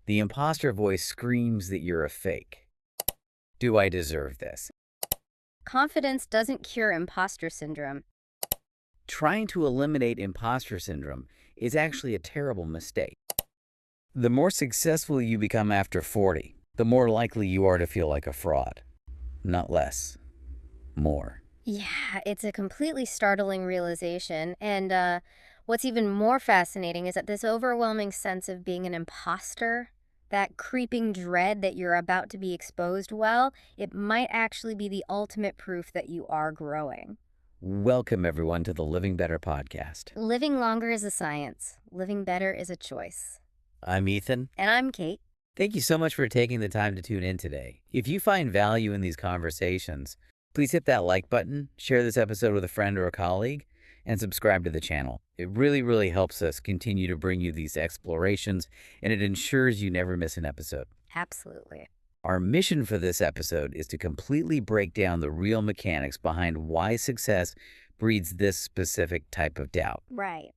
The imposter voice screams that you're a fake. Do I deserve this? Confidence doesn't cure imposter syndrome. Trying to eliminate imposter syndrome is actually a terrible mistake. The more successful you become after 40, the more likely you are to feel like a fraud. Not less. More. Yeah, it's a completely startling realization. And what's even more fascinating is that this overwhelming sense of being an imposter, that creeping dread that you're about to be exposed, well, it might actually be the ultimate proof that you are growing. Welcome, everyone, to the Living Better podcast. Living longer is a science. Living better is a choice. I'm Ethan. And I'm Kate. Thank you so much for taking the time to tune in today. If you find value in these conversations, please hit that like button, share this episode with a friend or a colleague, and subscribe to the channel. It really helps us continue to bring you these explorations, and it ensures you never miss an episode. Absolutely. Our mission for this episode is to completely break down the real mechanics behind why success breeds this specific type of doubt. Right.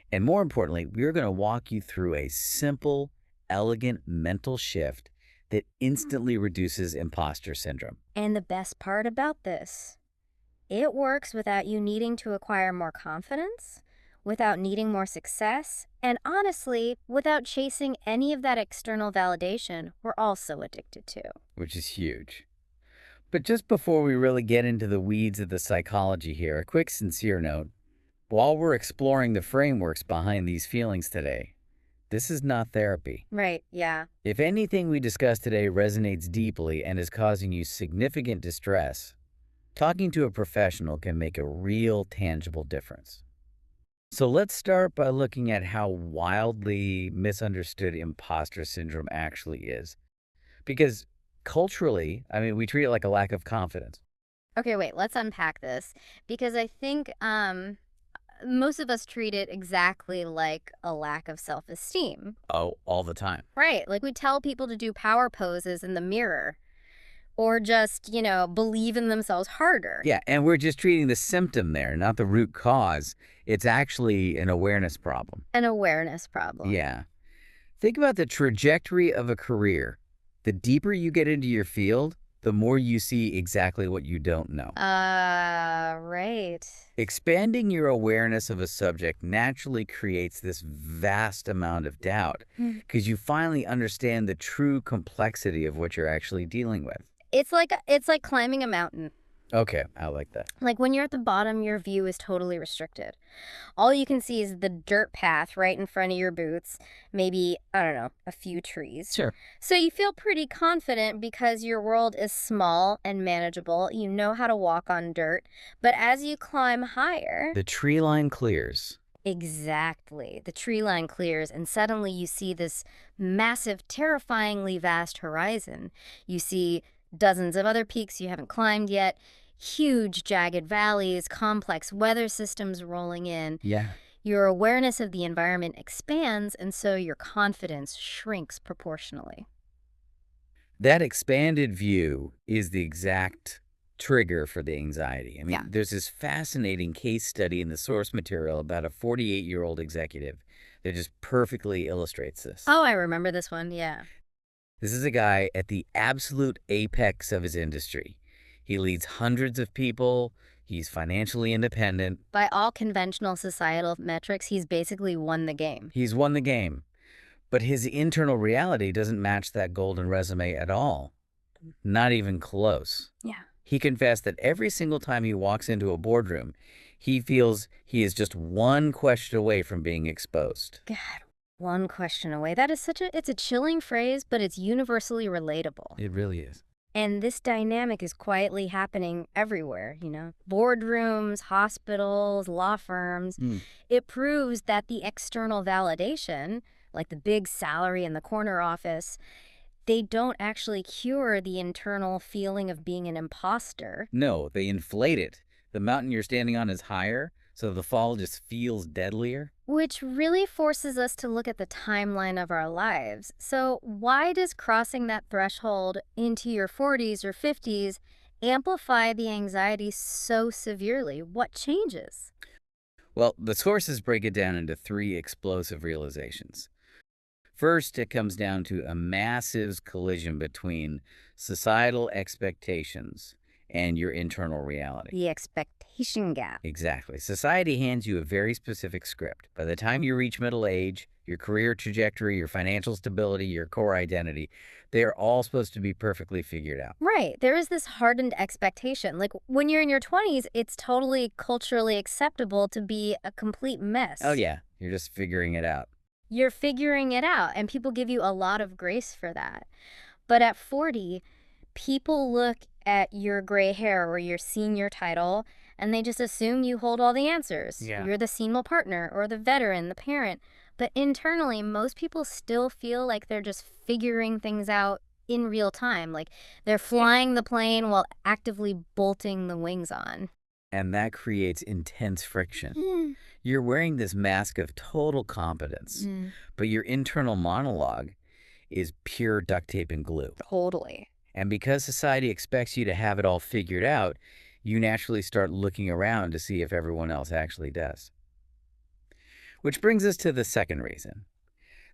And more importantly, we're going to walk you through a simple, elegant mental shift that instantly reduces imposter syndrome. And the best part about this, it works without you needing to acquire more confidence, without needing more success, and honestly, without chasing any of that external validation we're all so addicted to. Which is huge. But just before we really get into the weeds of the psychology here, a quick sincere note. While we're exploring the frameworks behind these feelings today, this is not therapy. Right, yeah. If anything we discuss today resonates deeply and is causing you significant distress, talking to a professional can make a real, tangible difference. So let's start by looking at how wildly misunderstood imposter syndrome actually is. Because culturally, we treat it like a lack of confidence. Okay, wait, let's unpack this. Because I think most of us treat it exactly like a lack of self-esteem. Oh, all the time. Right, like we tell people to do power poses in the mirror. Or just, believe in themselves harder. Yeah, and we're just treating the symptom there, not the root cause. It's actually an awareness problem. An awareness problem. Yeah. Think about the trajectory of a career. The deeper you get into your field, the more you see exactly what you don't know. Right. Expanding your awareness of a subject naturally creates this vast amount of doubt because you finally understand the true complexity of what you're actually dealing with. It's like climbing a mountain. Okay, I like that. Like when you're at the bottom, your view is totally restricted. All you can see is the dirt path right in front of your boots, maybe, I don't know, a few trees. Sure. So you feel pretty confident because your world is small and manageable. You know how to walk on dirt. But as you climb higher... The tree line clears. Exactly. The tree line clears, and suddenly you see this massive, terrifyingly vast horizon. You see dozens of other peaks you haven't climbed yet, huge jagged valleys, complex weather systems rolling in. Yeah. Your awareness of the environment expands, and so your confidence shrinks proportionally. That expanded view is the exact trigger for the anxiety. There's this fascinating case study in the source material about a 48-year-old executive that just perfectly illustrates this. Oh, I remember this one, yeah. This is a guy at the absolute apex of his industry. He leads hundreds of people. He's financially independent. By all conventional societal metrics, he's basically won the game. He's won the game. But his internal reality doesn't match that golden resume at all. Not even close. Yeah. He confessed that every single time he walks into a boardroom, he feels he is just one question away from being exposed. God. One question away. That is it's a chilling phrase, but it's universally relatable. It really is. And this dynamic is quietly happening everywhere, boardrooms, hospitals, law firms. It proves that the external validation, like the big salary in the corner office, they don't actually cure the internal feeling of being an imposter. No, they inflate it. The mountain you're standing on is higher, so the fall just feels deadlier. Which really forces us to look at the timeline of our lives. So why does crossing that threshold into your 40s or 50s amplify the anxiety so severely? What changes? Well, the sources break it down into three explosive realizations. First, it comes down to a massive collision between societal expectations and your internal reality. The expectation gap. Exactly. Society hands you a very specific script. By the time you reach middle age, your career trajectory, your financial stability, your core identity, they are all supposed to be perfectly figured out. Right. There is this hardened expectation. Like when you're in your 20s, it's totally culturally acceptable to be a complete mess. Oh, yeah. You're just figuring it out. You're figuring it out, and people give you a lot of grace for that. But at 40, people look at your gray hair or your senior title, and they just assume you hold all the answers. Yeah. You're the senior partner or the veteran, the parent. But internally, most people still feel like they're just figuring things out in real time. Like they're flying the plane while actively bolting the wings on. And that creates intense friction. You're wearing this mask of total competence, but your internal monologue is pure duct tape and glue. Totally. And because society expects you to have it all figured out, you naturally start looking around to see if everyone else actually does. Which brings us to the second reason.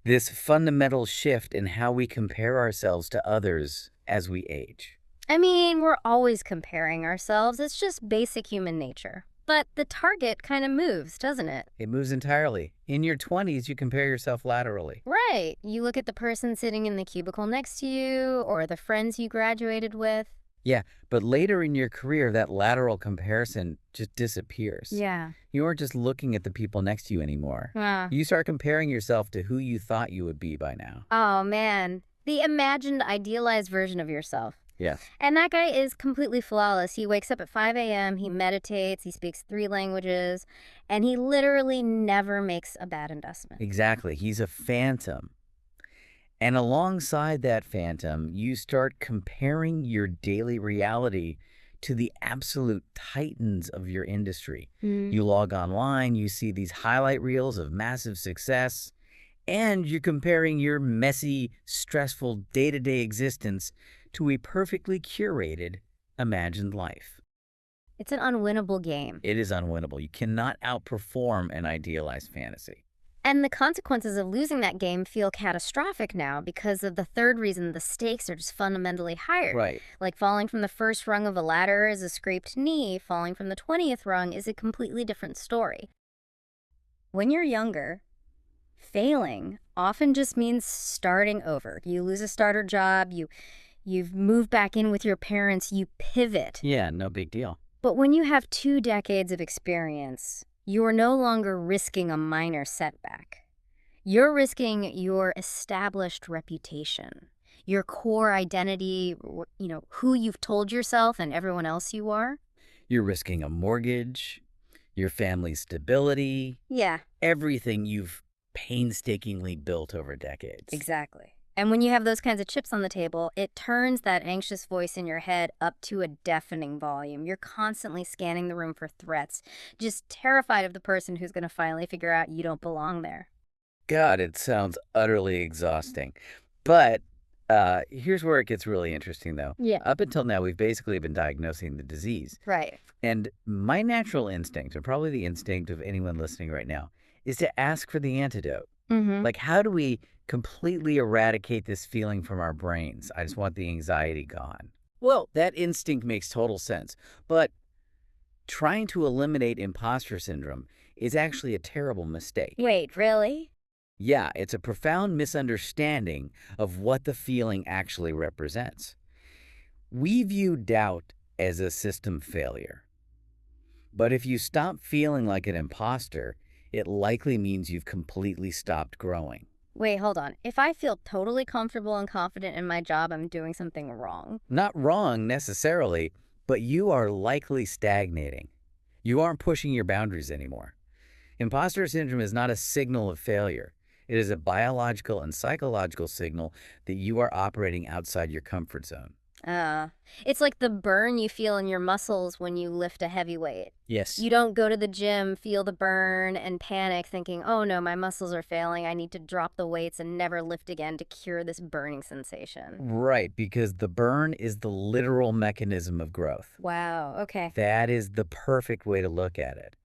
This fundamental shift in how we compare ourselves to others as we age. I mean, we're always comparing ourselves. It's just basic human nature. But the target kind of moves, doesn't it? It moves entirely. In your 20s, you compare yourself laterally. Right. You look at the person sitting in the cubicle next to you or the friends you graduated with. Yeah, but later in your career, that lateral comparison just disappears. Yeah. You aren't just looking at the people next to you anymore. Ah. You start comparing yourself to who you thought you would be by now. Oh, man. The imagined, idealized version of yourself. Yes. And that guy is completely flawless. He wakes up at 5 a.m., he meditates, he speaks 3 languages, and he literally never makes a bad investment. Exactly. He's a phantom. And alongside that phantom, you start comparing your daily reality to the absolute titans of your industry. You log online, you see these highlight reels of massive success, and you're comparing your messy, stressful day-to-day existence to a perfectly curated, imagined life. It's an unwinnable game. It is unwinnable. You cannot outperform an idealized fantasy. And the consequences of losing that game feel catastrophic now because of the third reason. The stakes are just fundamentally higher. Right. Like falling from the first rung of a ladder is a scraped knee. Falling from the 20th rung is a completely different story. When you're younger, failing often just means starting over. You lose a starter job, you've moved back in with your parents, you pivot. Yeah, no big deal. But when you have 2 decades of experience, you are no longer risking a minor setback. You're risking your established reputation, your core identity, who you've told yourself and everyone else you are. You're risking a mortgage, your family's stability, Yeah, everything you've painstakingly built over decades. exactly. And when you have those kinds of chips on the table, it turns that anxious voice in your head up to a deafening volume. You're constantly scanning the room for threats, just terrified of the person who's going to finally figure out you don't belong there. God, it sounds utterly exhausting. But here's where it gets really interesting, though. Yeah. Up until now, we've basically been diagnosing the disease. Right. And my natural instinct, and probably the instinct of anyone listening right now, is to ask for the antidote. Like, how do we completely eradicate this feeling from our brains? I just want the anxiety gone. Well, that instinct makes total sense. But trying to eliminate imposter syndrome is actually a terrible mistake. Wait, really? Yeah, it's a profound misunderstanding of what the feeling actually represents. We view doubt as a system failure. But if you stop feeling like an imposter, it likely means you've completely stopped growing. Wait, hold on. If I feel totally comfortable and confident in my job, I'm doing something wrong. Not wrong necessarily, but you are likely stagnating. You aren't pushing your boundaries anymore. Imposter syndrome is not a signal of failure. It is a biological and psychological signal that you are operating outside your comfort zone. It's like the burn you feel in your muscles when you lift a heavy weight. Yes. You don't go to the gym, feel the burn, and panic thinking, oh no, my muscles are failing. I need to drop the weights and never lift again to cure this burning sensation. Right, because the burn is the literal mechanism of growth. Wow, okay. That is the perfect way to look at it.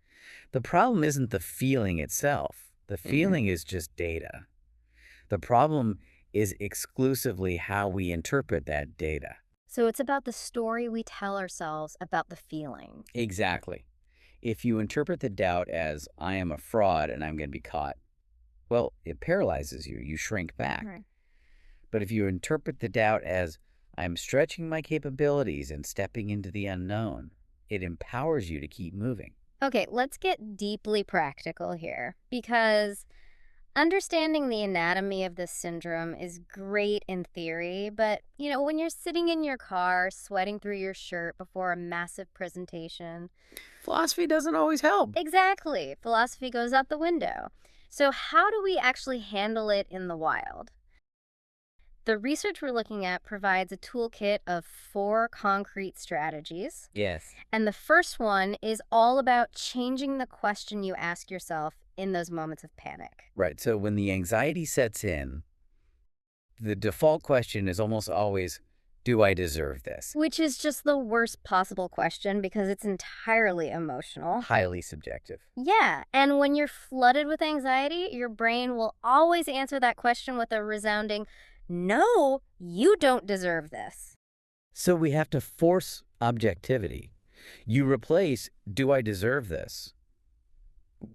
The problem isn't the feeling itself. The feeling is just data. The problem is exclusively how we interpret that data. So it's about the story we tell ourselves about the feeling. Exactly. If you interpret the doubt as, I am a fraud and I'm going to be caught, well, it paralyzes you. You shrink back. Right. But if you interpret the doubt as, I'm stretching my capabilities and stepping into the unknown, it empowers you to keep moving. Okay, let's get deeply practical here, because understanding the anatomy of this syndrome is great in theory, but, when you're sitting in your car, sweating through your shirt before a massive presentation. Philosophy doesn't always help. Exactly. Philosophy goes out the window. So how do we actually handle it in the wild? The research we're looking at provides a toolkit of 4 concrete strategies. Yes. And the first one is all about changing the question you ask yourself in those moments of panic. Right. So when the anxiety sets in, the default question is almost always, do I deserve this? Which is just the worst possible question because it's entirely emotional. Highly subjective. Yeah, and when you're flooded with anxiety, your brain will always answer that question with a resounding, no, you don't deserve this. So we have to force objectivity. You replace, do I deserve this,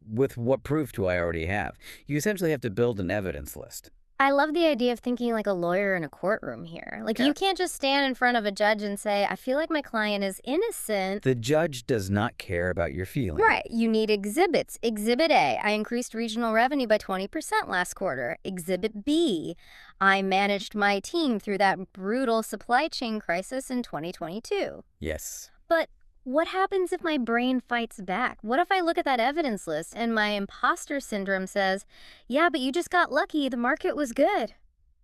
with what proof do I already have? You essentially have to build an evidence list. I love the idea of thinking like a lawyer in a courtroom here. You can't just stand in front of a judge and say, I feel like my client is innocent. The judge does not care about your feelings. Right. You need exhibits. Exhibit A, I increased regional revenue by 20% last quarter. Exhibit B, I managed my team through that brutal supply chain crisis in 2022. Yes. But what happens if my brain fights back? What if I look at that evidence list and my imposter syndrome says, yeah, but you just got lucky, the market was good?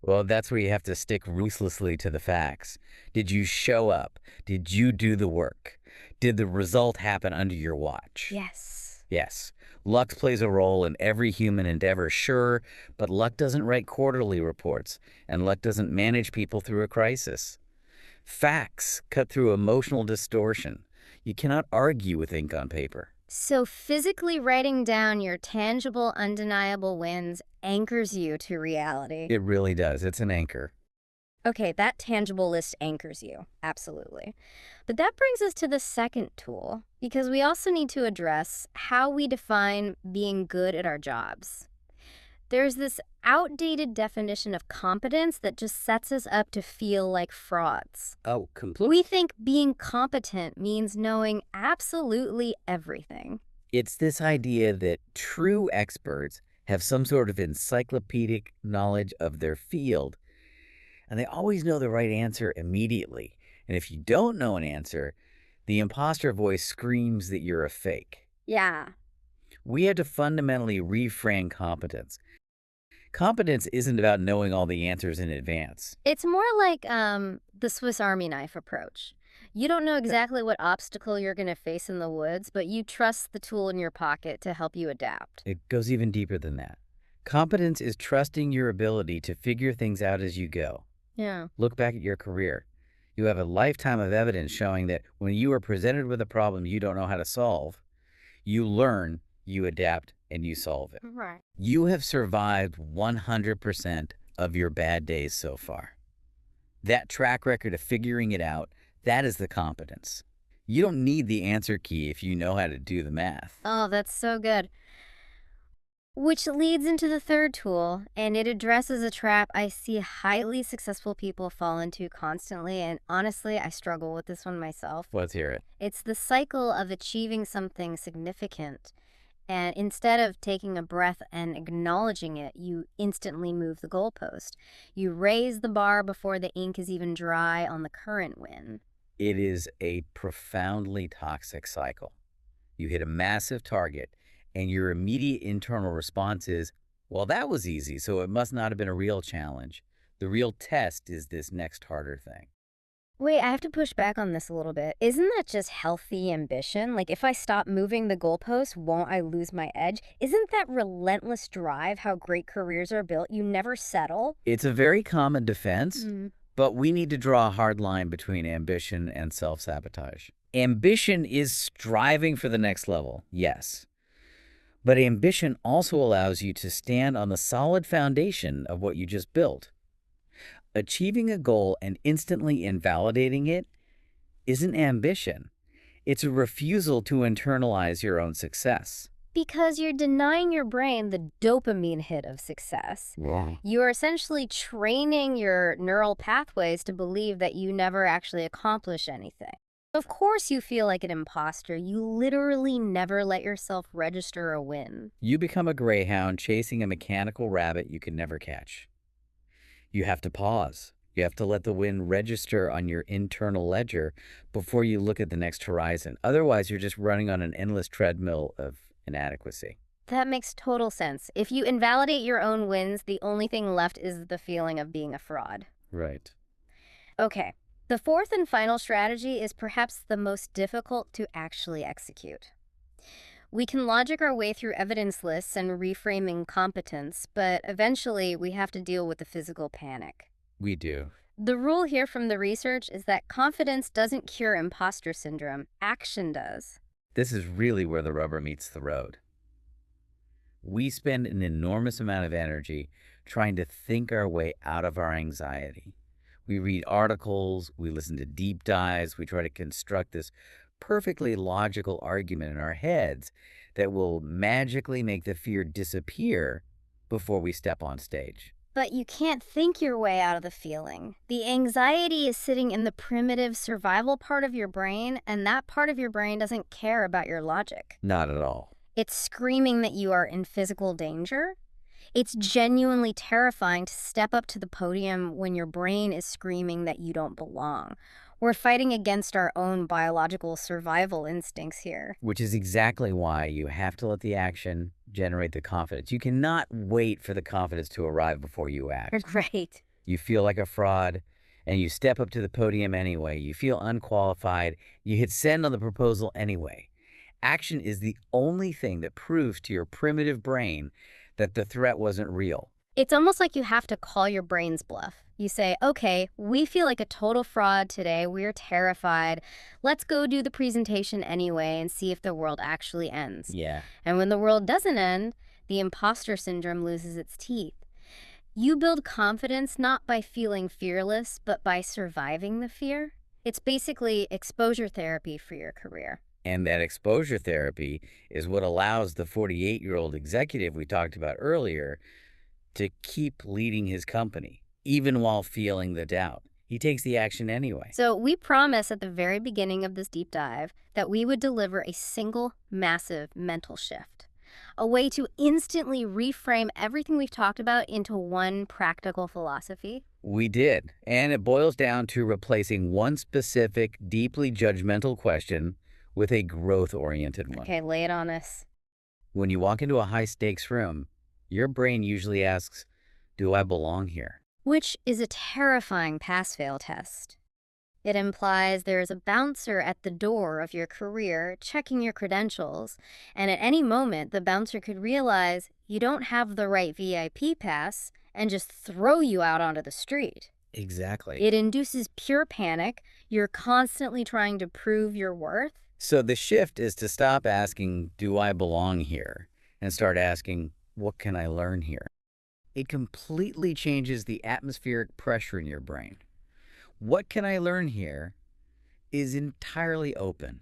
Well, that's where you have to stick ruthlessly to the facts. Did you show up? Did you do the work? Did the result happen under your watch? Yes. Yes. Luck plays a role in every human endeavor, sure, but luck doesn't write quarterly reports, and luck doesn't manage people through a crisis. Facts cut through emotional distortion. You cannot argue with ink on paper. So physically writing down your tangible, undeniable wins anchors you to reality. It really does. It's an anchor. Okay, that tangible list anchors you. Absolutely. But that brings us to the second tool, because we also need to address how we define being good at our jobs. There's this outdated definition of competence that just sets us up to feel like frauds. Oh, completely. We think being competent means knowing absolutely everything. It's this idea that true experts have some sort of encyclopedic knowledge of their field, and they always know the right answer immediately. And if you don't know an answer, the imposter voice screams that you're a fake. Yeah. We have to fundamentally reframe competence. Competence isn't about knowing all the answers in advance. It's more like the Swiss Army knife approach. You don't know exactly what obstacle you're going to face in the woods, but you trust the tool in your pocket to help you adapt. It goes even deeper than that. Competence is trusting your ability to figure things out as you go. Yeah. Look back at your career. You have a lifetime of evidence showing that when you are presented with a problem you don't know how to solve, you learn, you adapt, and you solve it. Right. You have survived 100% of your bad days so far. That track record of figuring it out, that is the competence. You don't need the answer key if you know how to do the math. Oh, that's so good. Which leads into the third tool, and it addresses a trap I see highly successful people fall into constantly, and honestly, I struggle with this one myself. Let's hear it. It's the cycle of achieving something significant, and instead of taking a breath and acknowledging it, you instantly move the goalpost. You raise the bar before the ink is even dry on the current win. It is a profoundly toxic cycle. You hit a massive target, and your immediate internal response is, well, that was easy, so it must not have been a real challenge. The real test is this next harder thing. Wait, I have to push back on this a little bit. Isn't that just healthy ambition? Like, if I stop moving the goalpost, won't I lose my edge? Isn't that relentless drive how great careers are built? You never settle. It's a very common defense, but we need to draw a hard line between ambition and self-sabotage. Ambition is striving for the next level, yes. But ambition also allows you to stand on the solid foundation of what you just built. Achieving a goal and instantly invalidating it isn't ambition. It's a refusal to internalize your own success. Because you're denying your brain the dopamine hit of success. Yeah. You are essentially training your neural pathways to believe that you never actually accomplish anything. Of course you feel like an imposter. You literally never let yourself register a win. You become a greyhound chasing a mechanical rabbit you can never catch. You have to pause. You have to let the win register on your internal ledger before you look at the next horizon. Otherwise, you're just running on an endless treadmill of inadequacy. That makes total sense. If you invalidate your own wins, the only thing left is the feeling of being a fraud. Right. Okay, the fourth and final strategy is perhaps the most difficult to actually execute. We can logic our way through evidence lists and reframing competence, but eventually we have to deal with the physical panic. We do. The rule here from the research is that confidence doesn't cure imposter syndrome, action does. This is really where the rubber meets the road. We spend an enormous amount of energy trying to think our way out of our anxiety. We read articles, we listen to deep dives, we try to construct this perfectly logical argument in our heads that will magically make the fear disappear before we step on stage. But you can't think your way out of the feeling. The anxiety is sitting in the primitive survival part of your brain, and that part of your brain doesn't care about your logic. Not at all. It's screaming that you are in physical danger. It's genuinely terrifying to step up to the podium when your brain is screaming that you don't belong. We're fighting against our own biological survival instincts here. Which is exactly why you have to let the action generate the confidence. You cannot wait for the confidence to arrive before you act. Right. You feel like a fraud, and you step up to the podium anyway. You feel unqualified. You hit send on the proposal anyway. Action is the only thing that proves to your primitive brain that the threat wasn't real. It's almost like you have to call your brain's bluff. You say, okay, we feel like a total fraud today. We're terrified. Let's go do the presentation anyway and see if the world actually ends. Yeah. And when the world doesn't end, the imposter syndrome loses its teeth. You build confidence not by feeling fearless, but by surviving the fear. It's basically exposure therapy for your career. And that exposure therapy is what allows the 48-year-old executive we talked about earlier to keep leading his company, even while feeling the doubt. He takes the action anyway. So we promised at the very beginning of this deep dive that we would deliver a single massive mental shift, a way to instantly reframe everything we've talked about into one practical philosophy. We did, and it boils down to replacing one specific, deeply judgmental question with a growth-oriented one. Okay, lay it on us. When you walk into a high-stakes room, your brain usually asks, do I belong here? Which is a terrifying pass-fail test. It implies there is a bouncer at the door of your career checking your credentials, and at any moment the bouncer could realize you don't have the right VIP pass and just throw you out onto the street. Exactly. It induces pure panic. You're constantly trying to prove your worth. So the shift is to stop asking, do I belong here? And start asking, what can I learn here? It completely changes the atmospheric pressure in your brain. What can I learn here is entirely open.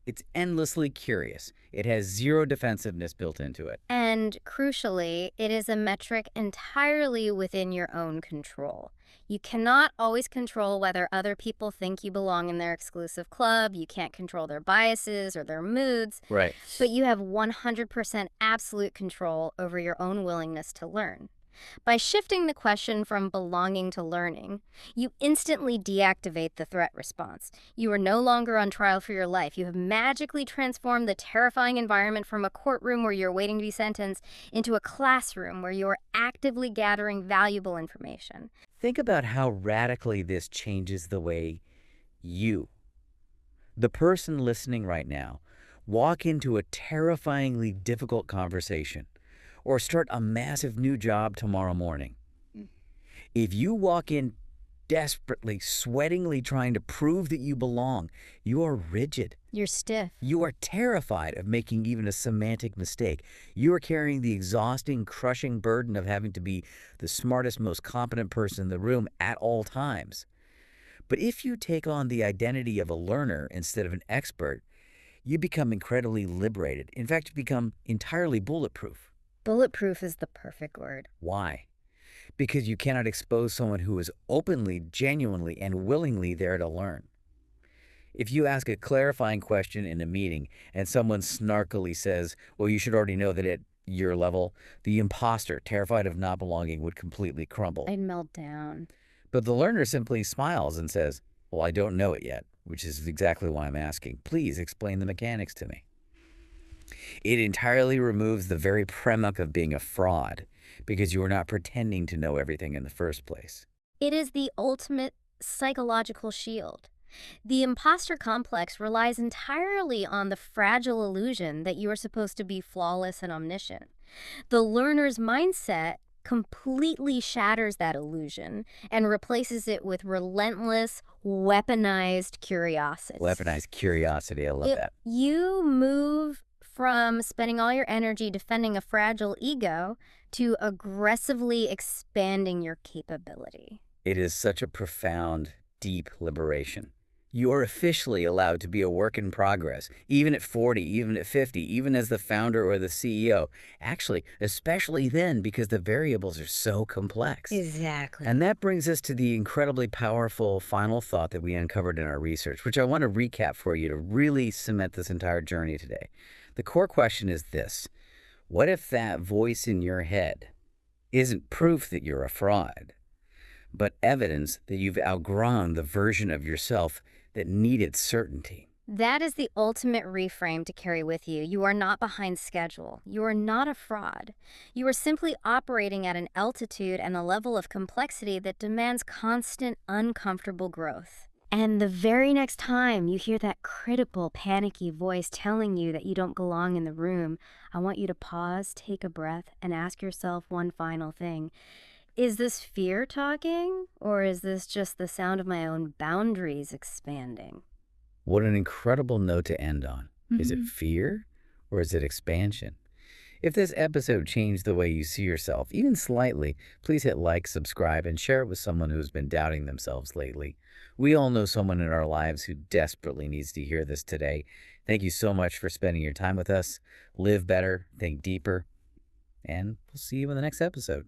It's endlessly curious. It has zero defensiveness built into it. And crucially, it is a metric entirely within your own control. You cannot always control whether other people think you belong in their exclusive club. You can't control their biases or their moods. Right. But you have 100% absolute control over your own willingness to learn. By shifting the question from belonging to learning, you instantly deactivate the threat response. You are no longer on trial for your life. You have magically transformed the terrifying environment from a courtroom where you're waiting to be sentenced into a classroom where you are actively gathering valuable information. Think about how radically this changes the way you, the person listening right now, walk into a terrifyingly difficult conversation or start a massive new job tomorrow morning. If you walk in desperately, sweatingly trying to prove that you belong. You are rigid. You're stiff. You are terrified of making even a semantic mistake. You are carrying the exhausting, crushing burden of having to be the smartest, most competent person in the room at all times. But if you take on the identity of a learner instead of an expert, you become incredibly liberated. In fact, you become entirely bulletproof. Bulletproof is the perfect word. Why? Because you cannot expose someone who is openly, genuinely, and willingly there to learn. If you ask a clarifying question in a meeting and someone snarkily says, well, you should already know that at your level, the imposter, terrified of not belonging, would completely crumble. I'd melt down. But the learner simply smiles and says, well, I don't know it yet, which is exactly why I'm asking. Please explain the mechanics to me. It entirely removes the very premise of being a fraud because you are not pretending to know everything in the first place. It is the ultimate psychological shield. The imposter complex relies entirely on the fragile illusion that you are supposed to be flawless and omniscient. The learner's mindset completely shatters that illusion and replaces it with relentless, weaponized curiosity. Weaponized curiosity, I love that. You move from spending all your energy defending a fragile ego to aggressively expanding your capability. It is such a profound, deep liberation. You are officially allowed to be a work in progress, even at 40, even at 50, even as the founder or the CEO. Actually, especially then, because the variables are so complex. Exactly. And that brings us to the incredibly powerful final thought that we uncovered in our research, which I want to recap for you to really cement this entire journey today. The core question is this: what if that voice in your head isn't proof that you're a fraud, but evidence that you've outgrown the version of yourself that needed certainty? That is the ultimate reframe to carry with you. You are not behind schedule. You are not a fraud. You are simply operating at an altitude and a level of complexity that demands constant, uncomfortable growth. And the very next time you hear that critical, panicky voice telling you that you don't belong in the room, I want you to pause, take a breath, and ask yourself one final thing. Is this fear talking, or is this just the sound of my own boundaries expanding? What an incredible note to end on. Is it fear or is it expansion? If this episode changed the way you see yourself, even slightly, please hit like, subscribe, and share it with someone who's been doubting themselves lately. We all know someone in our lives who desperately needs to hear this today. Thank you so much for spending your time with us. Live better, think deeper, and we'll see you in the next episode.